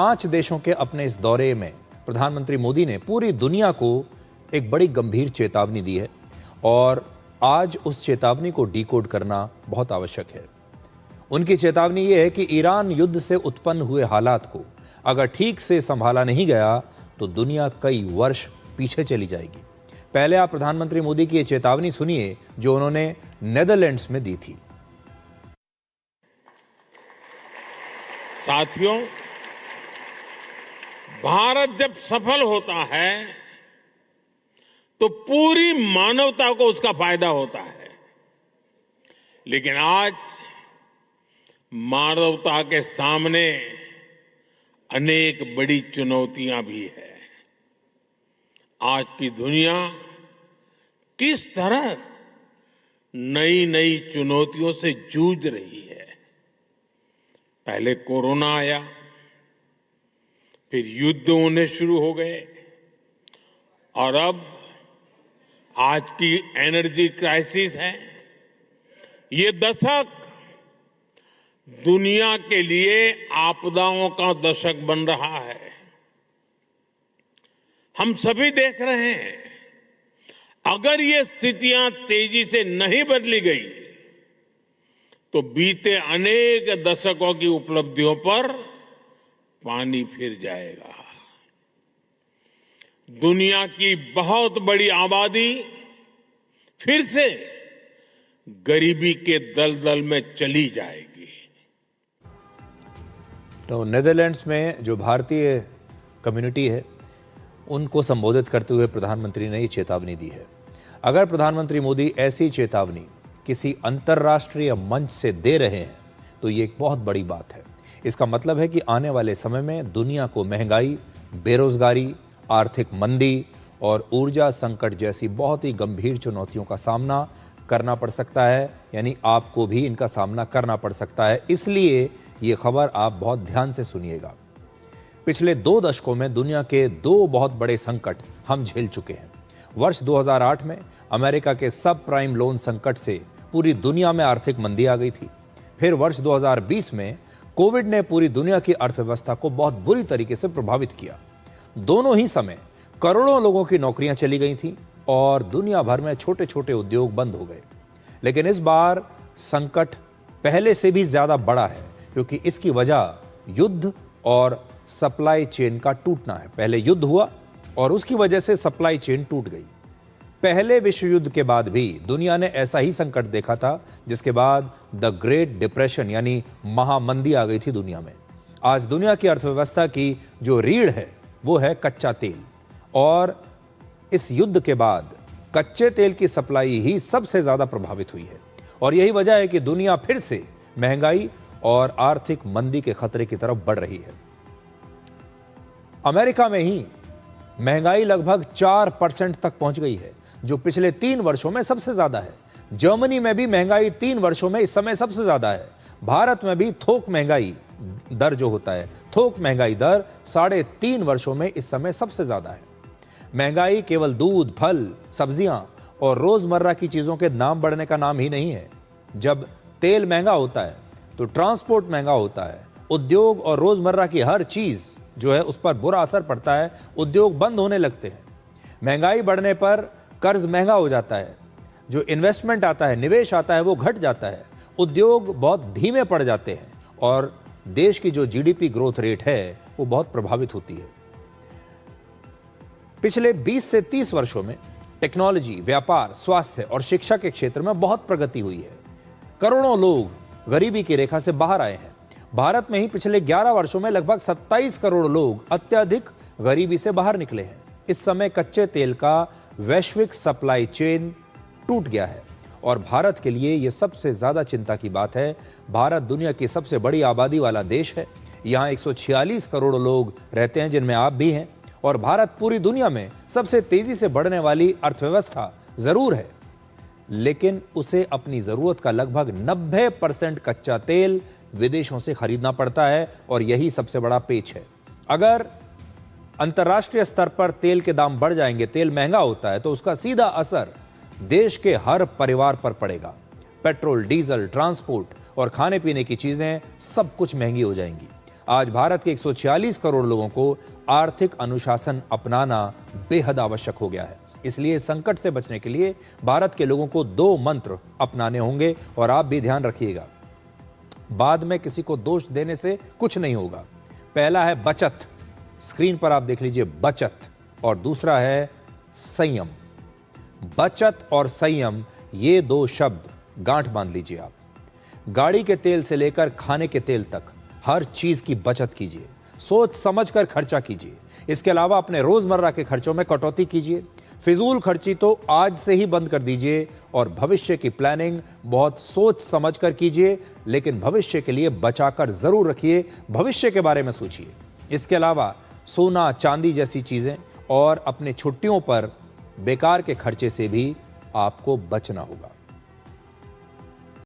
5 देशों के अपने इस दौरे में प्रधानमंत्री मोदी ने पूरी दुनिया को एक बड़ी गंभीर चेतावनी दी है और आज उस चेतावनी को डिकोड करना बहुत आवश्यक है। उनकी चेतावनी यह है कि ईरान युद्ध से उत्पन्न हुए हालात को अगर ठीक से संभाला नहीं गया तो दुनिया कई वर्ष पीछे चली जाएगी। पहले आप प्रधानमंत्री मोदी की ये चेतावनी सुनिए जो उन्होंने नेदरलैंड्स में दी थी। साथियों, भारत जब सफल होता है तो पूरी मानवता को उसका फायदा होता है, लेकिन आज मानवता के सामने अनेक बड़ी चुनौतियां भी है। आज की दुनिया किस तरह नई नई चुनौतियों से जूझ रही है। पहले कोरोना आया, फिर युद्ध होने शुरू हो गए और अब आज की एनर्जी क्राइसिस है। ये दशक दुनिया के लिए आपदाओं का दशक बन रहा है। हम सभी देख रहे हैं, अगर ये स्थितियां तेजी से नहीं बदली गई तो बीते अनेक दशकों की उपलब्धियों पर पानी फिर जाएगा। दुनिया की बहुत बड़ी आबादी फिर से गरीबी के दलदल में चली जाएगी। तो नेदरलैंड्स में जो भारतीय कम्युनिटी है उनको संबोधित करते हुए प्रधानमंत्री ने ये चेतावनी दी है। अगर प्रधानमंत्री मोदी ऐसी चेतावनी किसी अंतर्राष्ट्रीय मंच से दे रहे हैं तो ये एक बहुत बड़ी बात है। इसका मतलब है कि आने वाले समय में दुनिया को महंगाई, बेरोजगारी, आर्थिक मंदी और ऊर्जा संकट जैसी बहुत ही गंभीर चुनौतियों का सामना करना पड़ सकता है, यानी आपको भी इनका सामना करना पड़ सकता है। इसलिए ये खबर आप बहुत ध्यान से सुनिएगा। पिछले 2 दशकों में दुनिया के 2 बहुत बड़े संकट हम झेल चुके हैं। वर्ष 2008 में अमेरिका के सब प्राइम लोन संकट से पूरी दुनिया में आर्थिक मंदी आ गई थी। फिर वर्ष 2020 में कोविड ने पूरी दुनिया की अर्थव्यवस्था को बहुत बुरी तरीके से प्रभावित किया। दोनों ही समय करोड़ों लोगों की नौकरियां चली गई थीं और दुनिया भर में छोटे छोटे उद्योग बंद हो गए। लेकिन इस बार संकट पहले से भी ज्यादा बड़ा है क्योंकि इसकी वजह युद्ध और सप्लाई चेन का टूटना है। पहले युद्ध हुआ और उसकी वजह से सप्लाई चेन टूट गई। पहले विश्व युद्ध के बाद भी दुनिया ने ऐसा ही संकट देखा था, जिसके बाद द ग्रेट डिप्रेशन यानी महामंदी आ गई थी दुनिया में। आज दुनिया की अर्थव्यवस्था की जो रीढ़ है वो है कच्चा तेल, और इस युद्ध के बाद कच्चे तेल की सप्लाई ही सबसे ज्यादा प्रभावित हुई है और यही वजह है कि दुनिया फिर से महंगाई और आर्थिक मंदी के खतरे की तरफ बढ़ रही है। अमेरिका में ही महंगाई लगभग 4% तक पहुंच गई है, जो पिछले 3 वर्षों में सबसे ज्यादा है। जर्मनी में भी महंगाई 3 वर्षों में इस समय सबसे ज्यादा है। भारत में भी थोक महंगाई दर जो होता है, थोक महंगाई दर 3.5 वर्षों में इस समय सबसे ज्यादा है। महंगाई केवल दूध, फल, सब्जियां और रोजमर्रा की चीजों के दाम बढ़ने का नाम ही नहीं है। जब तेल महंगा होता है तो ट्रांसपोर्ट महंगा होता है। उद्योग और रोजमर्रा की हर चीज जो है उस पर बुरा असर पड़ता है। उद्योग बंद होने लगते हैं। महंगाई बढ़ने पर कर्ज महंगा हो जाता है। जो इन्वेस्टमेंट आता है, निवेश आता है, वो घट जाता है। उद्योग बहुत धीमे पड़ जाते हैं और देश की जो जीडीपी ग्रोथ रेट है वो बहुत प्रभावित होती है। पिछले 20 से 30 वर्षों में टेक्नोलॉजी, व्यापार, स्वास्थ्य और शिक्षा के क्षेत्र में बहुत प्रगति हुई है। करोड़ों लोग गरीबी की रेखा से बाहर आए हैं। भारत में ही पिछले 11 वर्षों में लगभग 27 करोड़ लोग अत्यधिक गरीबी से बाहर निकले हैं। इस समय कच्चे तेल का वैश्विक सप्लाई चेन टूट गया है और भारत के लिए यह सबसे ज्यादा चिंता की बात है। भारत दुनिया की सबसे बड़ी आबादी वाला देश है। यहाँ 146 करोड़ लोग रहते हैं, जिनमें आप भी हैं, और भारत पूरी दुनिया में सबसे तेजी से बढ़ने वाली अर्थव्यवस्था जरूर है, लेकिन उसे अपनी जरूरत का लगभग 90% कच्चा तेल विदेशों से खरीदना पड़ता है और यही सबसे बड़ा पेच है। अगर अंतर्राष्ट्रीय स्तर पर तेल के दाम बढ़ जाएंगे, तेल महंगा होता है, तो उसका सीधा असर देश के हर परिवार पर पड़ेगा। पेट्रोल, डीजल, ट्रांसपोर्ट और खाने पीने की चीजें सब कुछ महंगी हो जाएंगी। आज भारत के 146 करोड़ लोगों को आर्थिक अनुशासन अपनाना बेहद आवश्यक हो गया है। इसलिए संकट से बचने के लिए भारत के लोगों को 2 मंत्र अपनाने होंगे और आप भी ध्यान रखिएगा। बाद में किसी को दोष देने से कुछ नहीं होगा। पहला है बचत, स्क्रीन पर आप देख लीजिए बचत, और दूसरा है संयम। बचत और संयम, ये 2 शब्द गांठ बांध लीजिए आप। गाड़ी के तेल से लेकर खाने के तेल तक हर चीज की बचत कीजिए, सोच समझकर खर्चा कीजिए। इसके अलावा अपने रोजमर्रा के खर्चों में कटौती कीजिए। फिजूल खर्ची तो आज से ही बंद कर दीजिए और भविष्य की प्लानिंग बहुत सोच समझकर कीजिए, लेकिन भविष्य के लिए बचाकर जरूर रखिए, भविष्य के बारे में सोचिए। इसके अलावा सोना चांदी जैसी चीजें और अपने छुट्टियों पर बेकार के खर्चे से भी आपको बचना होगा।